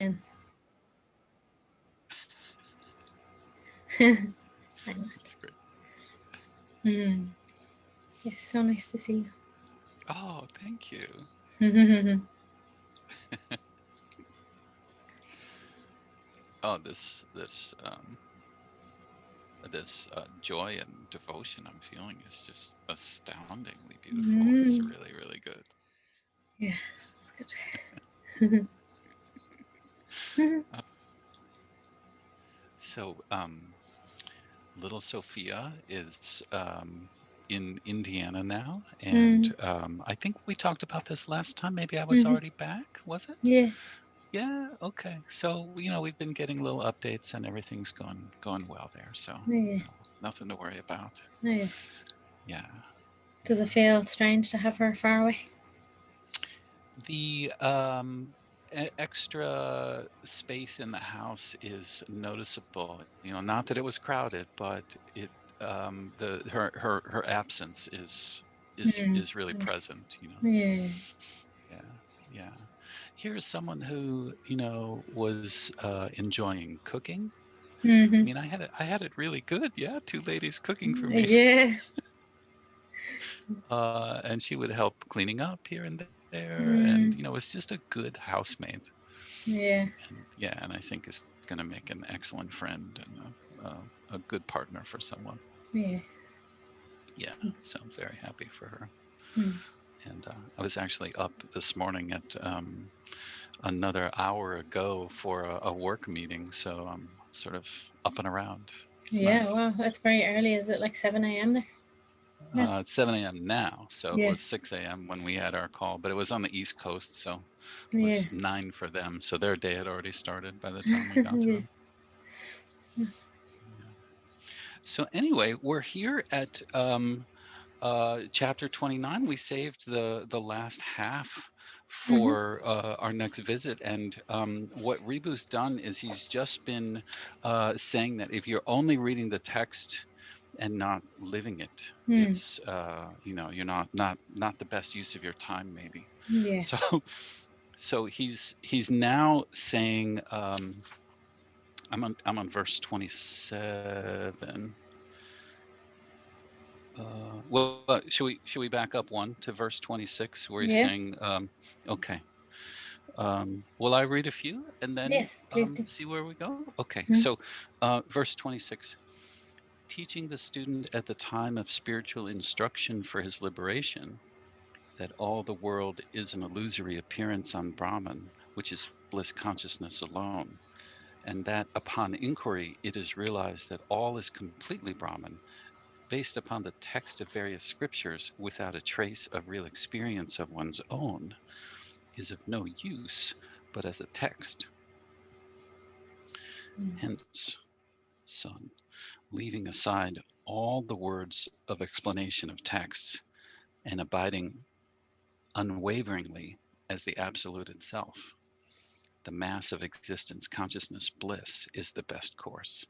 And That's great. mm. Yes, so nice to see Oh, thank you. you. Oh, this joy and devotion I'm feeling is just astoundingly beautiful. It's Mm. really, really good. Yeah, that's good. Uh, so, little Sophia is in Indiana now, and Mm. I think we talked about this last time. Maybe I was Mm-hmm. already back, was it? Yeah, Yeah, okay. So, we've been getting little updates and everything's going well there. So, yeah, nothing to worry about. yeah. Yeah. Does it Yeah. feel strange to have her far away? The extra space in the house is noticeable. Not that it was crowded, but it the her absence Mm. is really Yes. present. Yeah. Yeah, yeah. Here's someone who was enjoying cooking. I Mm-hmm. mean, I had it really good. Yeah, two ladies cooking for me. Yeah. And she would help cleaning up here and there, and Mm. it's just a good housemate. Yeah. And yeah, and I think is going to make an excellent friend and a good partner for someone. Yeah. Yeah, so I'm very happy for her. Mm. And I was actually up this morning at another hour ago for a work meeting, so I'm sort of up and around. It's Yeah. nice. Wow, that's very early. Is it like 7 a.m. there? No. It's 7 a.m. now, so it Yeah. was 6 a.m. when we had our call, but it was on the East Coast, so it Yeah. was 9 for them. So their day had already started by the time we got to Yeah. them. Yeah. So anyway, we're here at chapter 29. We saved the last half Mm-hmm. for our next visit, and what Ribu's done is he's just been saying that if you're only reading the text and not living it, Mm. it's you're not the best use of your time, maybe. Yeah. So so he's now saying, I'm on verse 27. Well, should we back up one to verse 26 where he's Yeah. saying, okay, will I read a few and then Yes, please do. see where we go? Okay, Mm. so verse 26, teaching the student at the time of spiritual instruction for his liberation that all the world is an illusory appearance on Brahman, which is bliss consciousness alone, and that upon inquiry it is realized that all is completely Brahman, based upon the text of various scriptures without a trace of real experience of one's own, is of no use but as a text. Hence, son, leaving aside all the words of explanation of texts and abiding unwaveringly as the absolute itself, the mass of existence, consciousness, bliss is the best course.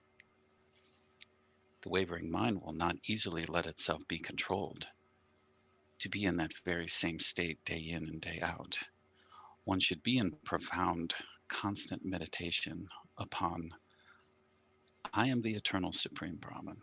The wavering mind will not easily let itself be controlled. To be in that very same state day in and day out, one should be in profound, constant meditation upon I am the eternal supreme Brahman.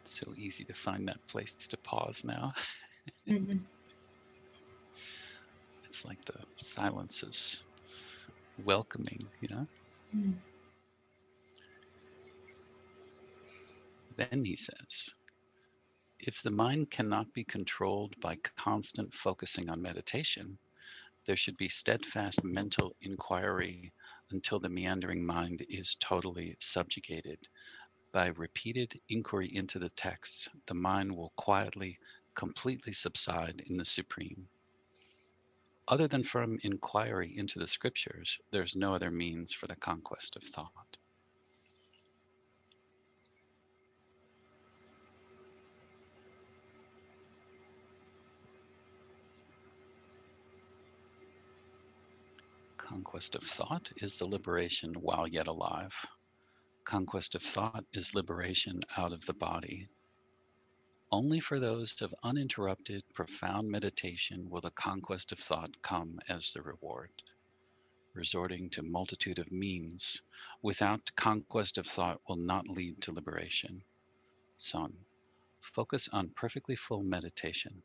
It's so easy to find that place to pause now. Mm-hmm. It's like the silence is welcoming. Mm. Then he says, If the mind cannot be controlled by constant focusing on meditation, there should be steadfast mental inquiry until the meandering mind is totally subjugated. By repeated inquiry into the texts, the mind will quietly, completely subside in the supreme. Other than from inquiry into the scriptures, there's no other means for the conquest of thought. Conquest of thought is the liberation while yet alive. Conquest of thought is liberation out of the body. Only for those of uninterrupted, profound meditation will the conquest of thought come as the reward. Resorting to multitude of means without conquest of thought will not lead to liberation. Son, focus on perfectly full meditation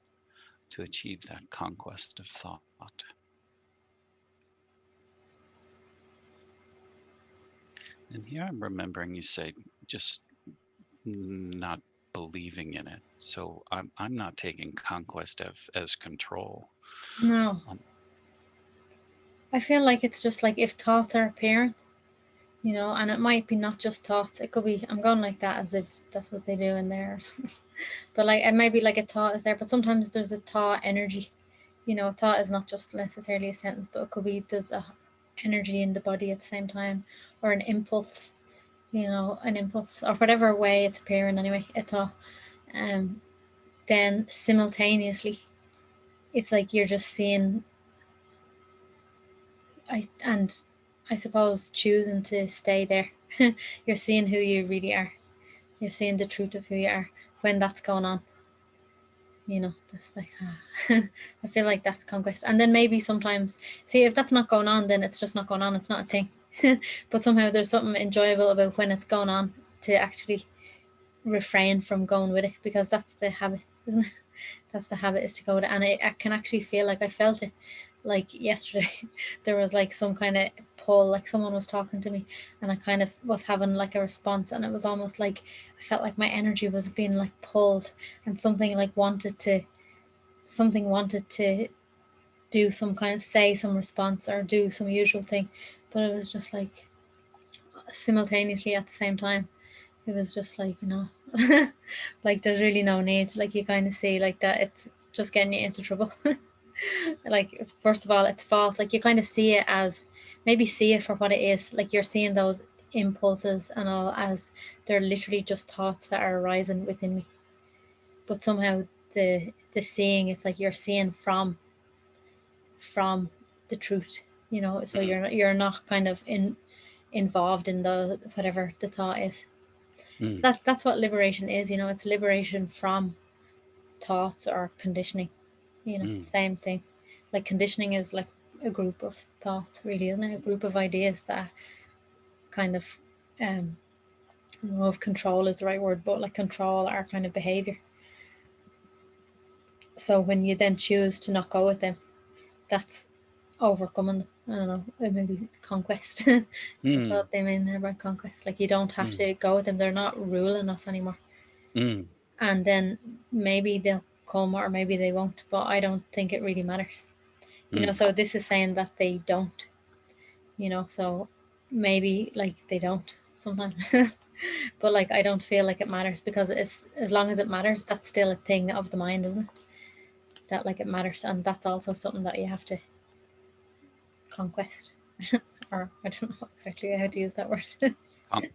to achieve that conquest of thought. And here I'm remembering you say just not believing in it. So I'm not taking conquest as control. No. Um, I feel like it's just like if thoughts are appearing, and it might be not just thoughts. It could be, I'm going like that as if that's what they do in there. But like, it might be like a thought is there, but sometimes there's a thought energy. A thought is not just necessarily a sentence, but it could be there's a energy in the body at the same time, or an impulse, an impulse, or whatever way it's appearing anyway, a thought. Um, then simultaneously, it's like you're just seeing, and I suppose choosing to stay there. You're seeing who you really are. You're seeing the truth of who you are when that's going on. That's like, I feel like that's conquest. And then maybe sometimes, see, if that's not going on, then it's just not going on. It's not a thing. But somehow there's something enjoyable about when it's going on, to actually refrain from going with it, because that's the habit, isn't it? That's the habit, is to go with it. And I can actually feel like I felt it like yesterday. There was like some kind of pull, like someone was talking to me, and I kind of was having like a response, and it was almost like I felt like my energy was being like pulled, and something wanted to do some kind of, say some response or do some usual thing, but it was just like simultaneously at the same time. It was just like, like there's really no need. Like you kind of see like that it's just getting you into trouble. Like, first of all, it's false. Like you kind of see it as, maybe see it for what it is. Like you're seeing those impulses and all as they're literally just thoughts that are arising within me. But somehow the seeing, it's like you're seeing from the truth. So mm, you're not kind of involved in the whatever the thought is. mm, That's what liberation is. It's liberation from thoughts or conditioning. mm, Same thing. Like conditioning is like a group of thoughts, really, isn't it? A group of ideas that kind of, um I don't know if control is the right word, but like control our kind of behavior. So when you then choose to not go with them, that's overcoming them. I don't know, maybe conquest. That's mm, what they mean there by conquest. Like you don't have mm, to go with them; they're not ruling us anymore. mm, And then maybe they'll come or maybe they won't, but I don't think it really matters. mm, So this is saying that they don't. So maybe like they don't sometimes. But like I don't feel like it matters, because it's, as long as it matters, that's still a thing of the mind, isn't it? That like it matters, and that's also something that you have to conquest. Or I don't know exactly how to use that word.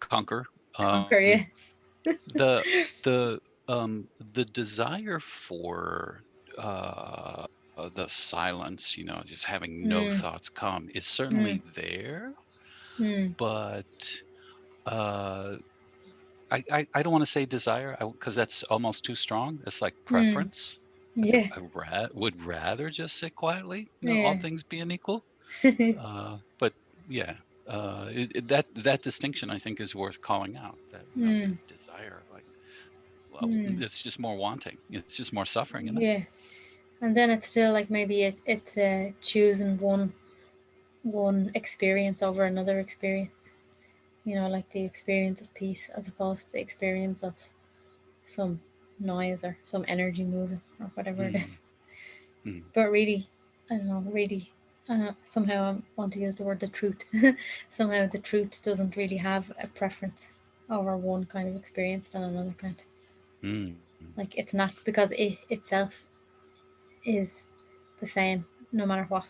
conquer. Conquer, yeah. The the the desire for uh, the silence, just having no Mm, thoughts come, is mm, certainly there, mm, but uh, I don't want to say desire because that's almost too strong. It's like mm. preference. Yeah, Would rather just sit quietly, all yeah. things being equal. But yeah, that distinction I think is worth calling out. That Mm, desire, like, well, mm, it's just more wanting. It's just more suffering, isn't it? yeah. And then it's still like maybe it's choosing one experience over another experience. Like the experience of peace as opposed to the experience of some. noise or some energy moving or whatever it is. mm, mm, But really, I don't know, really, somehow I want to use the word the truth. Somehow the truth doesn't really have a preference over one kind of experience than another kind. mm, Like it's not because it itself is the same no matter what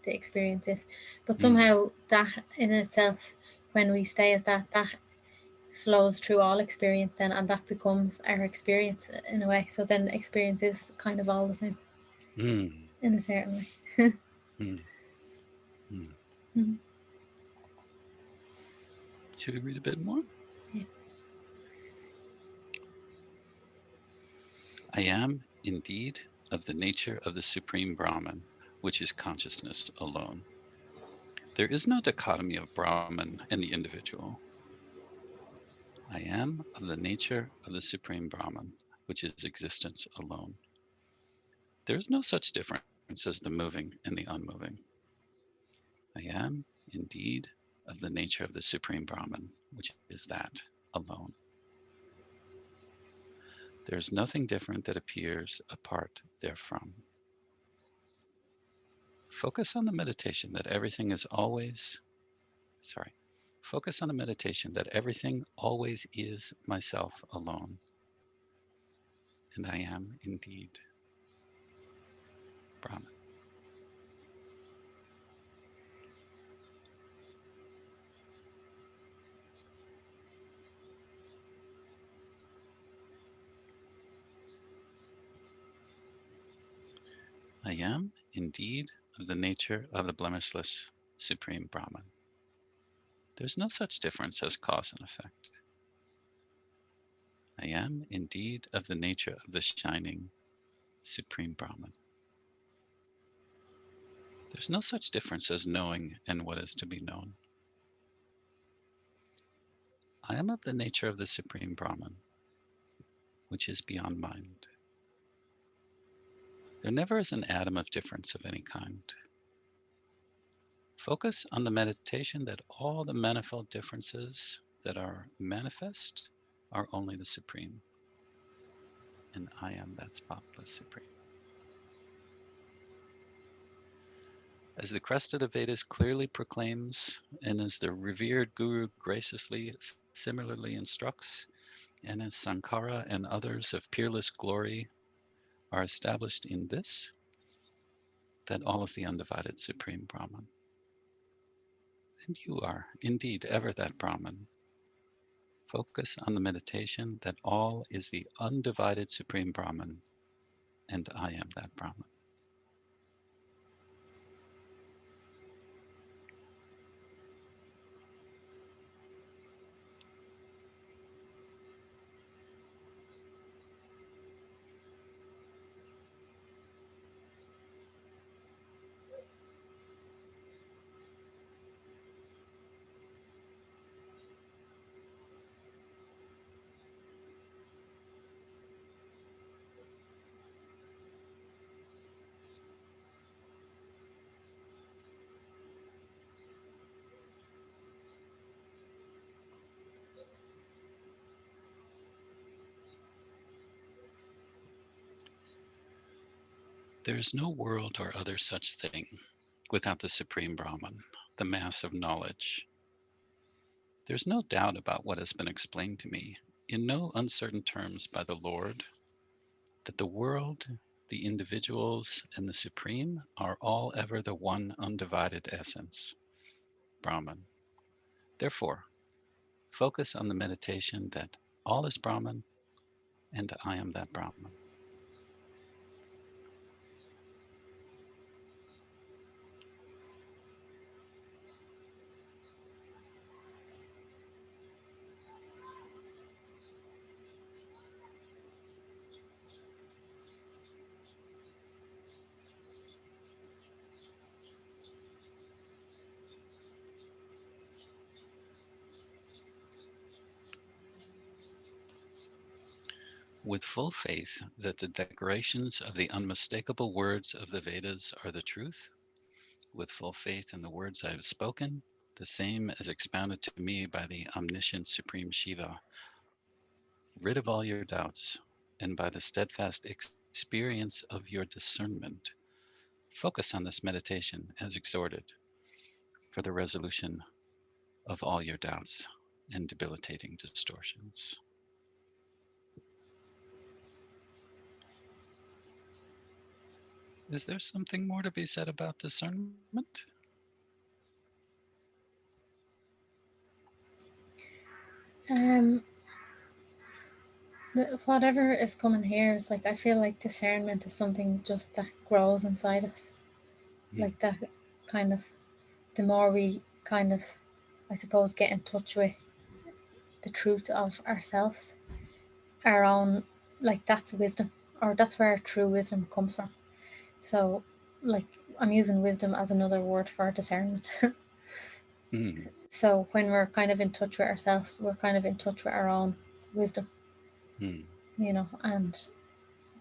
the experience is. But mm, somehow that in itself, when we stay as that, that flows through all experience then, and that becomes our experience in a way. So then the experience is kind of all the same mm, in a certain way. mm, mm. Mhm. Should we read a bit more? Yeah. I am indeed of the nature of the Supreme Brahman, which is consciousness alone. There is no dichotomy of Brahman and the individual. I am of the nature of the Supreme Brahman, which is existence alone. There is no such difference as the moving and the unmoving. I am indeed of the nature of the Supreme Brahman, which is that alone. There is nothing different that appears apart therefrom. Focus on the meditation that everything is always, sorry, focus on the meditation that everything always is myself alone, and I am indeed Brahman. I am indeed of the nature of the blemishless Supreme Brahman. There's no such difference as cause and effect. I am indeed of the nature of the shining Supreme Brahman. There's no such difference as knowing and what is to be known. I am of the nature of the Supreme Brahman, which is beyond mind. There never is an atom of difference of any kind. Focus on the meditation that all the manifold differences that are manifest are only the Supreme, and I am that spotless Supreme. As the crest of the Vedas clearly proclaims, and as the revered Guru graciously similarly instructs, and as Sankara and others of peerless glory are established in this, that all is the undivided Supreme Brahman. And you are indeed ever that Brahman. Focus on the meditation that all is the undivided Supreme Brahman, and I am that Brahman. There is no world or other such thing without the Supreme Brahman, the mass of knowledge. There's no doubt about what has been explained to me in no uncertain terms by the Lord, that the world, the individuals, and the Supreme are all ever the one undivided essence, Brahman. Therefore, focus on the meditation that all is Brahman and I am that Brahman. With full faith that the declarations of the unmistakable words of the Vedas are the truth, with full faith in the words I have spoken, the same as expounded to me by the omniscient Supreme Shiva, rid of all your doubts. and by the steadfast experience of your discernment, focus on this meditation as exhorted for the resolution of all your doubts and debilitating distortions. Is there something more to be said about discernment? Um, whatever is coming here is like I feel like discernment is something just that grows inside us, Mm, like that kind of. The more we kind of, I suppose, get in touch with the truth of ourselves, our own, like that's wisdom, or that's where true wisdom comes from. So, like, I'm using wisdom as another word for discernment. mm, So, when we're kind of in touch with ourselves, we're kind of in touch with our own wisdom, mm, and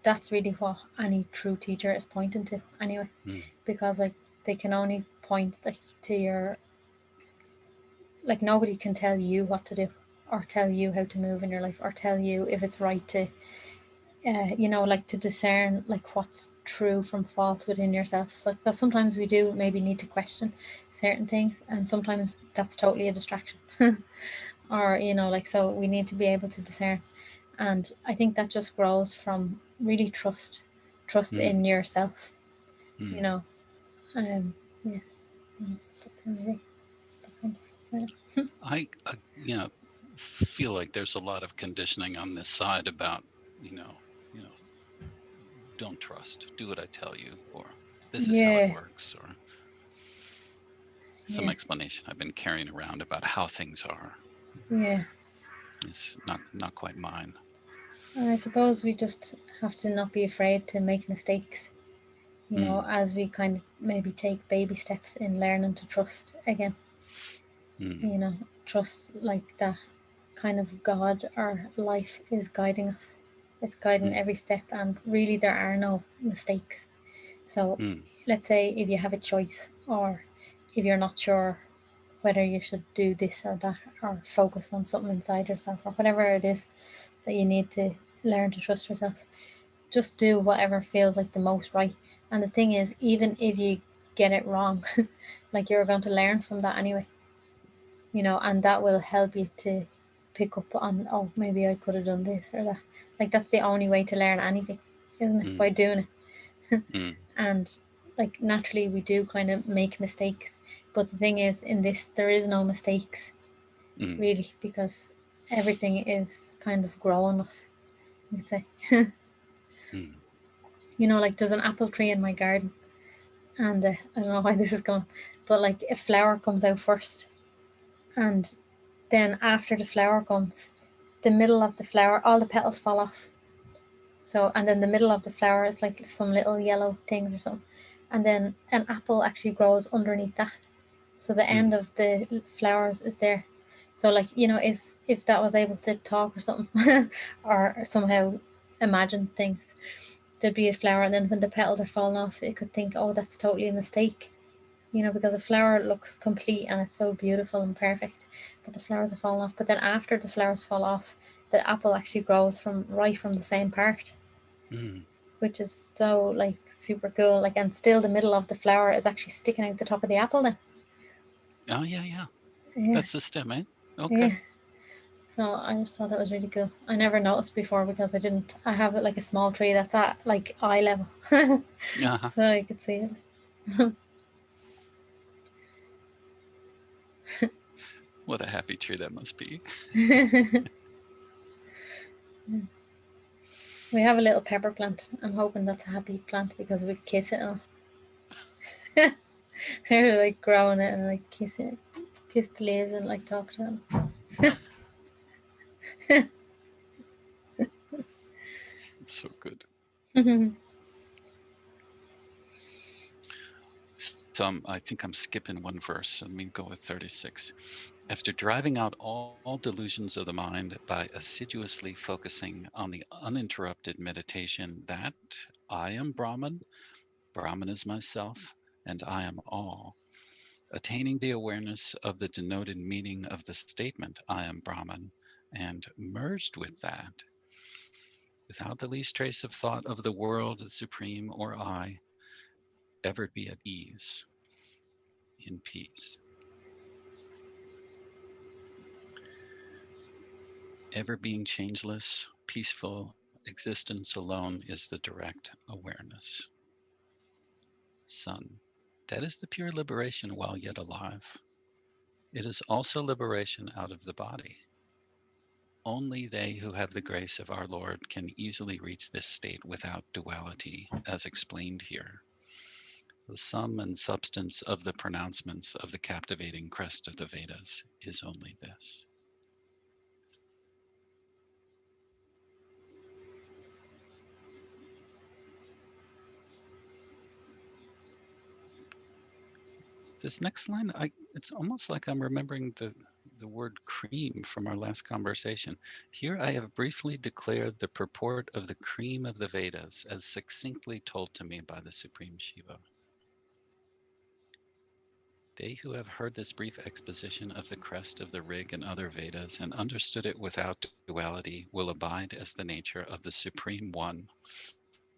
that's really what any true teacher is pointing to, anyway, mm, because, like, they can only point, like, to your, like, nobody can tell you what to do or tell you how to move in your life or tell you if it's right to like to discern like what's true from false within yourself. So, because sometimes we do maybe need to question certain things, and sometimes that's totally a distraction. Or like, so we need to be able to discern, and I think that just grows from really trust mm, in yourself. you mm. know um yeah, that's the only thing that comes right up. I feel like there's a lot of conditioning on this side about, you know, you know, don't trust, do what I tell you, or this is how it Yeah, works, or some yeah, explanation I've been carrying around about how things are. yeah. It's not quite mine. And I suppose we just have to not be afraid to make mistakes, Mm, as we kind of maybe take baby steps in learning to trust again. mm, you know Trust like that kind of God or life is guiding us. It's guiding mm, every step, and really there are no mistakes. So mm, let's say if you have a choice, or if you're not sure whether you should do this or that, or focus on something inside yourself, or whatever it is that you need to learn to trust yourself, just do whatever feels like the most right. And the thing is, even if you get it wrong, like, you're going to learn from that anyway, and that will help you to pick up on, oh, maybe I could have done this or that. Like, that's the only way to learn anything, isn't it? By mm, doing it. mm, And, like, naturally we do kind of make mistakes, but the thing is, in this there is no mistakes, mm, really, because everything is kind of growing us, you could say. mm, Like, there's an apple tree in my garden, and I don't know why this is going, but like a flower comes out first, and then after the flower comes, the middle of the flower, all the petals fall off. So, and then the middle of the flower is like some little yellow things or something, and then an apple actually grows underneath that. So the end mm, of the flowers is there. So, like, if that was able to talk or something, or somehow imagine things, there'd be a flower, and then when the petals are falling off, it could think, oh, that's totally a mistake. Because a flower looks complete and it's so beautiful and perfect, but the flowers are falling off. But then after the flowers fall off, the apple actually grows from right from the same part, mm. which is so, like, super cool. Like, and still the middle of the flower is actually sticking out the top of the apple then. Oh, yeah, yeah. Yeah, That's the stem, eh? yeah. Okay. So I just thought that was really cool. I never noticed before because I didn't. I have it like a small tree that's at like eye level, Uh-huh. so I could see What a happy tree that must be. it. We have a little pepper plant. I'm hoping that's a happy plant because we kiss it. They're like growing it and like kissing it, kiss the leaves and like talk to It's so good. them. So I think I'm skipping one verse. Let me go with 36. After driving out all delusions of the mind by assiduously focusing on the uninterrupted meditation that I am Brahman, Brahman is myself, and I am all, attaining the awareness of the denoted meaning of the statement, I am Brahman, and merged with that, without the least trace of thought of the world, the supreme, or I, ever be at ease, in peace. Ever being changeless, peaceful existence alone is the direct awareness. Son, that is the pure liberation while yet alive. It is also liberation out of the body. Only they who have the grace of our Lord can easily reach this state without duality, as explained here. The sum and substance of the pronouncements of the captivating crest of the Vedas is only this. This next line, it's almost like I'm remembering the word cream from our last conversation. Here I have briefly declared the purport of the cream of the Vedas as succinctly told to me by the Supreme Shiva. They who have heard this brief exposition of the crest of the Rig and other Vedas and understood it without duality will abide as the nature of the Supreme One,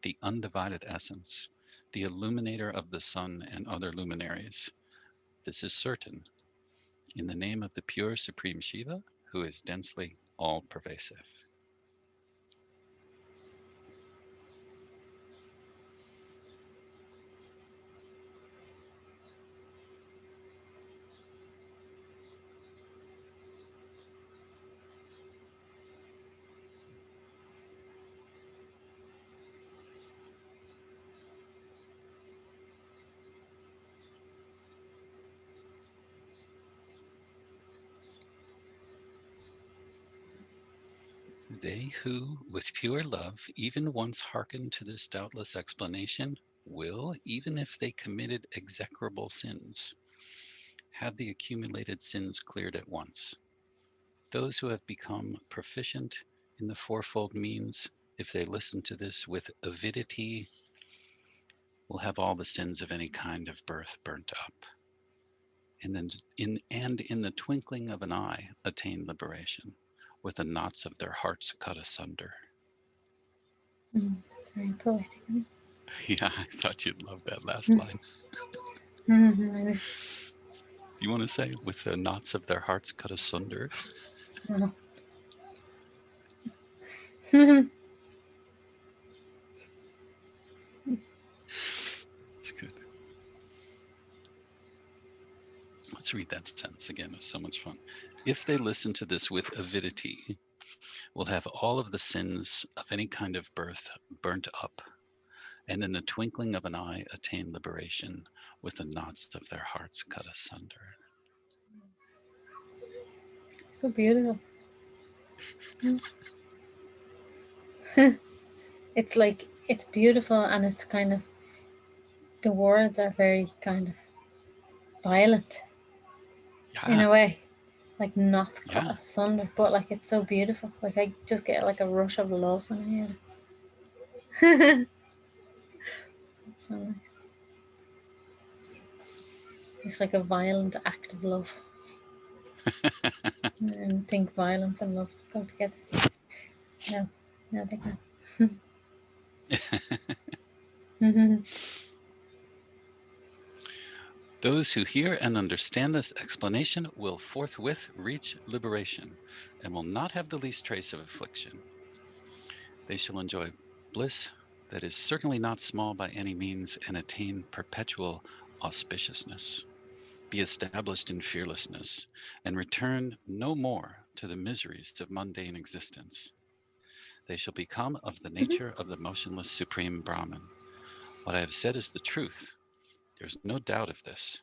the undivided essence, the illuminator of the sun and other luminaries. This is certain, in the name of the pure Supreme Shiva, who is densely all pervasive. They who, with pure love, even once hearken to this doubtless explanation, will, even if they committed execrable sins, have the accumulated sins cleared at once. Those who have become proficient in the fourfold means, if they listen to this with avidity, will have all the sins of any kind of birth burnt up, and then in the twinkling of an eye attain liberation, with the knots of their hearts cut asunder. That's very poetic. Yeah, I thought you'd love that last line. Mm-hmm. Do you want to say, with the knots of their hearts cut asunder? Oh. It's good. Let's read that sentence again. It was so much fun. If they listen to this with avidity, will have all of the sins of any kind of birth burnt up, and in the twinkling of an eye attain liberation, with the knots of their hearts cut asunder. So beautiful. It's like it's beautiful, and it's kind of the words are very kind of violent in Yeah, a way, like not cut yeah. asunder, but like it's so beautiful. Like I just get like a rush of love when I hear it. It's so nice. It's like a violent act of love, and think violence and love go together. No, no, they can't. Those who hear and understand this explanation will forthwith reach liberation and will not have the least trace of affliction. They shall enjoy bliss that is certainly not small by any means and attain perpetual auspiciousness, be established in fearlessness, and return no more to the miseries of mundane existence. They shall become of the nature of the motionless Supreme Brahman. What I have said is the truth. There is no doubt of this.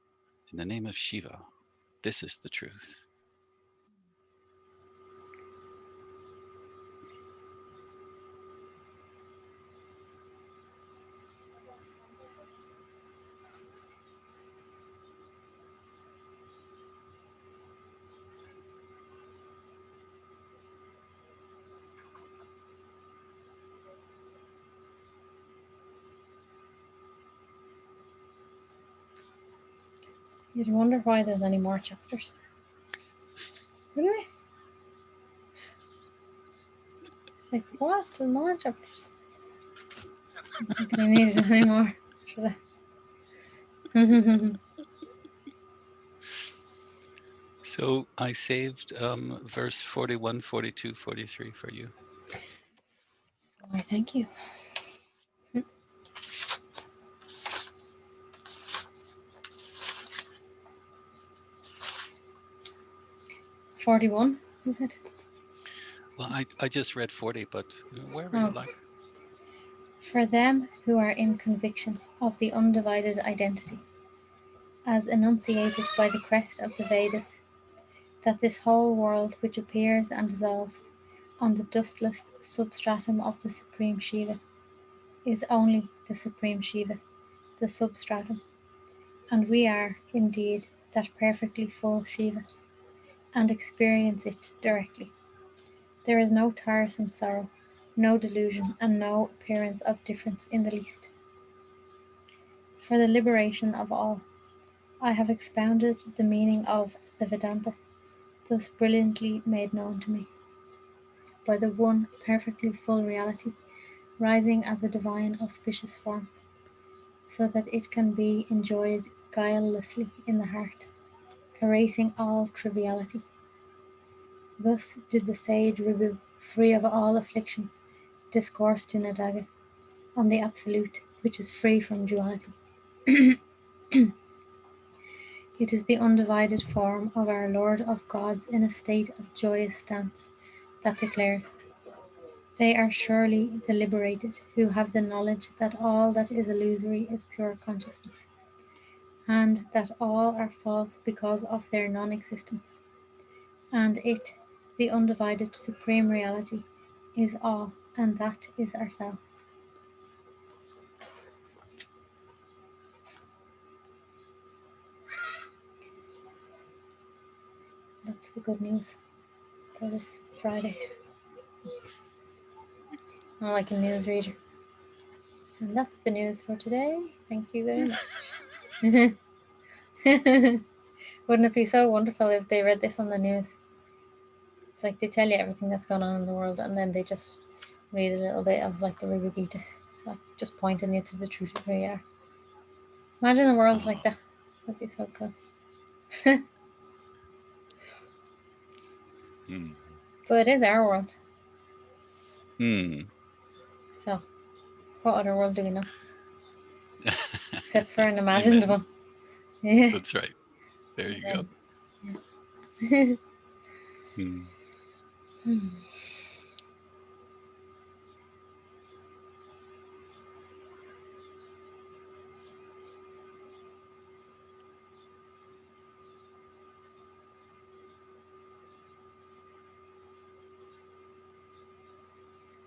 In the name of Shiva, this is the truth. You'd wonder why there's any more chapters, wouldn't it? like, what? There's more chapters. I don't think I need it anymore. Should I? So I saved verse 41, 42, 43 for you. Why, thank you. 41, is it? Well, I just read 40, but wherever you Oh. like. For them who are in conviction of the undivided identity, as enunciated by the crest of the Vedas, that this whole world which appears and dissolves on the dustless substratum of the Supreme Shiva is only the Supreme Shiva, the substratum, and we are, indeed, that perfectly full Shiva, and experience it directly. There is no tiresome sorrow, no delusion, and no appearance of difference in the least. For the liberation of all, I have expounded the meaning of the Vedanta, thus brilliantly made known to me, by the one perfectly full reality, rising as a divine auspicious form, so that it can be enjoyed guilelessly in the heart, erasing all triviality. Thus did the sage Ribhu, free of all affliction, discourse to Nadaga on the Absolute, which is free from duality. It is the undivided form of our Lord of Gods in a state of joyous dance that declares, they are surely the liberated who have the knowledge that all that is illusory is pure consciousness, and that all are false because of their non existence, and it, the undivided supreme reality, is all, and that is ourselves. That's the good news for this Friday. I'm like a newsreader. And that's the news for today. Thank you very much. Wouldn't it be so wonderful if they read this on the news? It's like they tell you everything that's going on in the world, and then they just read a little bit of like the Ruby Gita, like just pointing you to the truth of who you are. Imagine a world like that. That'd be so cool. Hmm. But it is our world. Hmm. So, what other world do we know? Except for an imagined Amen. one. Yeah. That's right. There you go. Yeah. Hmm.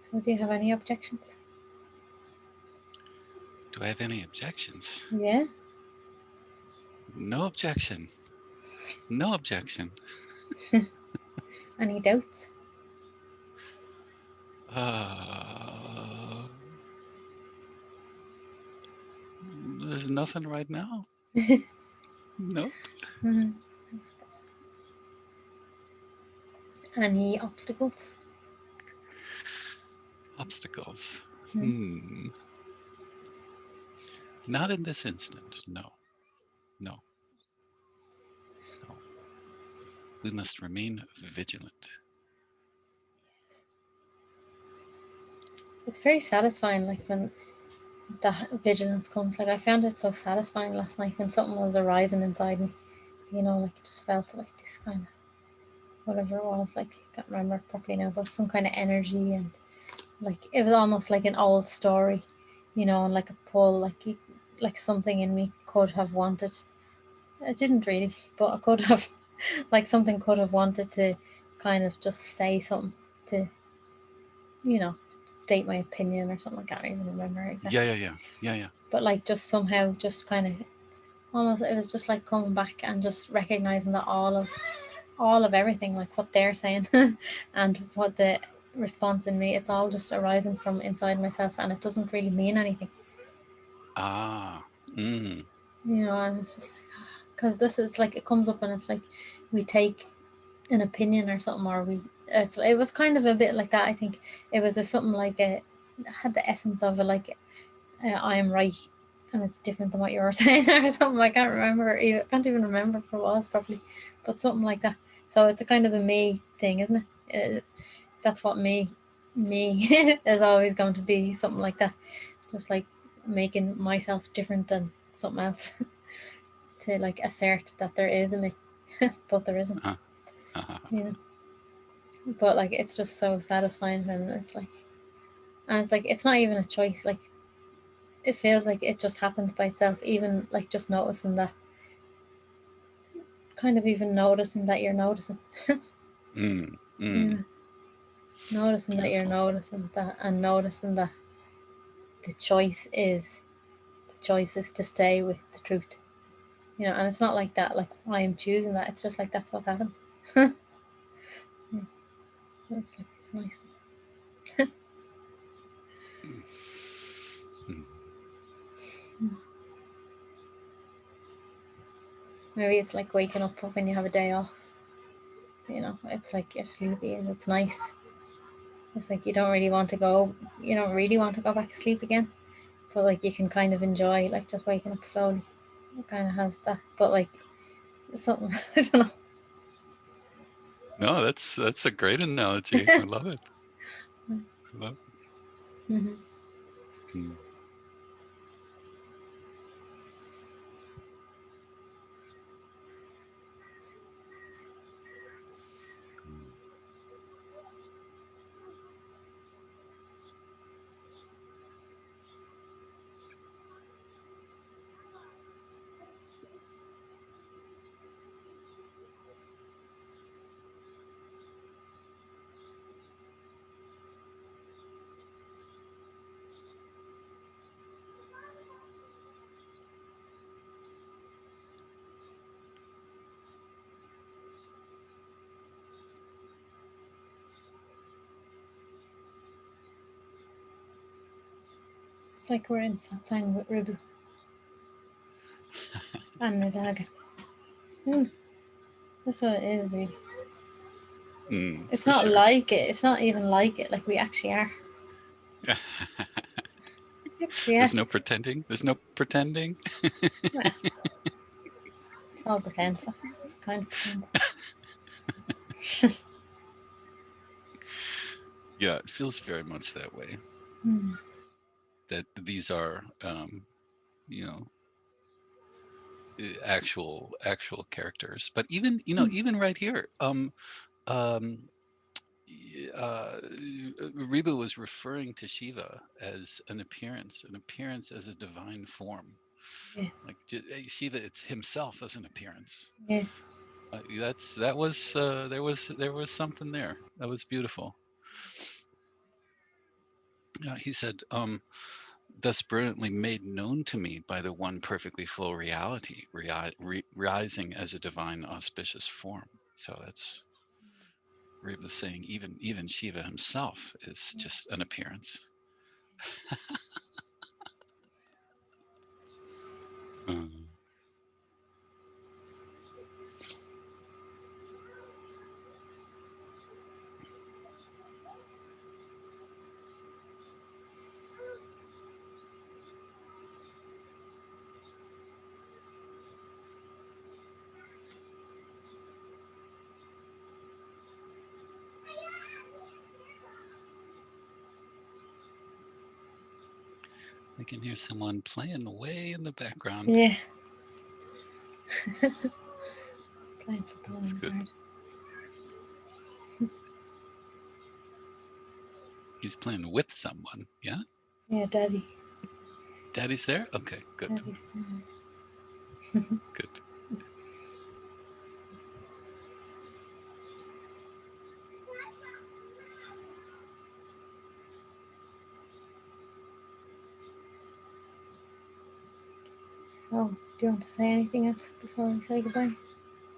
So, do you have any objections? Do I have any objections? Yeah. No objection. No objection. Any doubts? Uh, there's nothing right now. Nope. Any obstacles? Obstacles. Hmm. Not in this instant. No. No. No. We must remain vigilant. It's very satisfying, like when that vigilance comes. Like I found it so satisfying last night when something was arising inside me. You know, like it just felt like this kind of whatever it was. Like I can't remember properly now, but some kind of energy, and like it was almost like an old story. You know, and like a pull, like something in me could have wanted. I didn't really, but I could have, like something could have wanted to kind of just say something to, you know, state my opinion or something. I can't even remember Yeah, exactly. yeah, yeah. Yeah, yeah. But like just somehow just kind of almost it was just like coming back and just recognizing that all of everything, like what they're saying and what the response in me, it's all just arising from inside myself, and it doesn't really mean anything, Ah. Mm. you know. And it's just like because this is like it comes up and it's like we take an opinion or something, or we it was kind of a bit like that. I think it was something like a had the essence of it, like I am right, and it's different than what you were saying or something. I can't remember. I can't even remember what it was properly, but something like that. So it's a kind of a me thing, isn't it? That's what me is always going to be something like that, just like making myself different than something else to like assert that there is a me, but there isn't. Uh, You know. But like it's just so satisfying when it's like, and it's like it's not even a choice. Like it feels like it just happens by itself. Even like just noticing that, kind of even noticing that you're noticing. mm, Yeah, mm, noticing that you're beautiful. noticing that, and noticing that the choice is the choice is to stay with the truth. You know, and it's not like that. Like I am choosing that. It's just like that's what's happened. Yeah, it's like it's nice. Mm, mm. Maybe it's like waking up when you have a day off. You know, it's like you're sleepy and it's nice. It's like you don't really want to go. You don't really want to go back to sleep again. But like you can kind of enjoy like just waking up slowly. It kind of has that. But like something I don't know. No, that's a great analogy. I love it. I love Mm-hmm. it. Mm, mm. It's like we're in satsang with Rubu and Nadaga. Mm, that's what it is really. It's For not sure. like it. It's not even like it. Like we actually are. We actually are. There's no pretending. There's no pretending. Well, it's all pretense. It's kind of pretense. Yeah, it feels very much that way. Mm. That these are, you know, actual characters. But even, Mm. even right here, um, uh, Reba was referring to Shiva as an appearance as a divine form. Yeah. Like Shiva, it's himself as an appearance. Yeah. There was something there that was beautiful. He said, thus brilliantly made known to me by the one perfectly full reality, rising as a divine auspicious form. So that's Reba saying even Shiva himself is just an appearance. Mm. I can hear someone playing way in the background. Yeah. Playing football That's in the good. garden. He's playing with someone. Yeah? Yeah, Daddy. Daddy's there? Okay, good. Daddy's there. Good. So, do you want to say anything else before we say goodbye?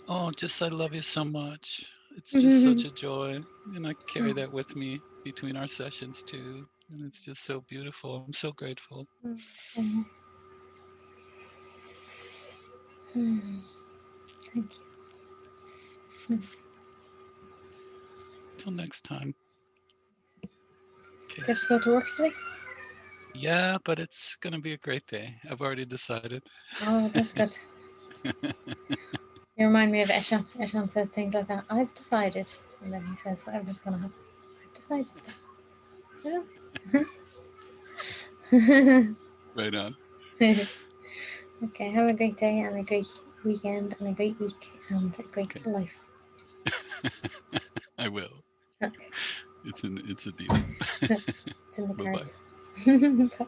Oh, just I love you so much. It's just Oh, such a joy. And I carry that with me between our sessions too. And it's just so beautiful. I'm so grateful. same here. Thank you. Till next time. Do Okay. you have to go to work today? Yeah, but it's going to be a great day. I've already decided. Oh, that's good. You remind me of Eshan. Eshan says things like that. I've decided. And then he says whatever's going to happen. I've decided that. Right on. Okay, have a great day and a great weekend and a great week and a great Okay. life. I will. Okay, It's a deal. it's in the Bye bye. cards. Bye.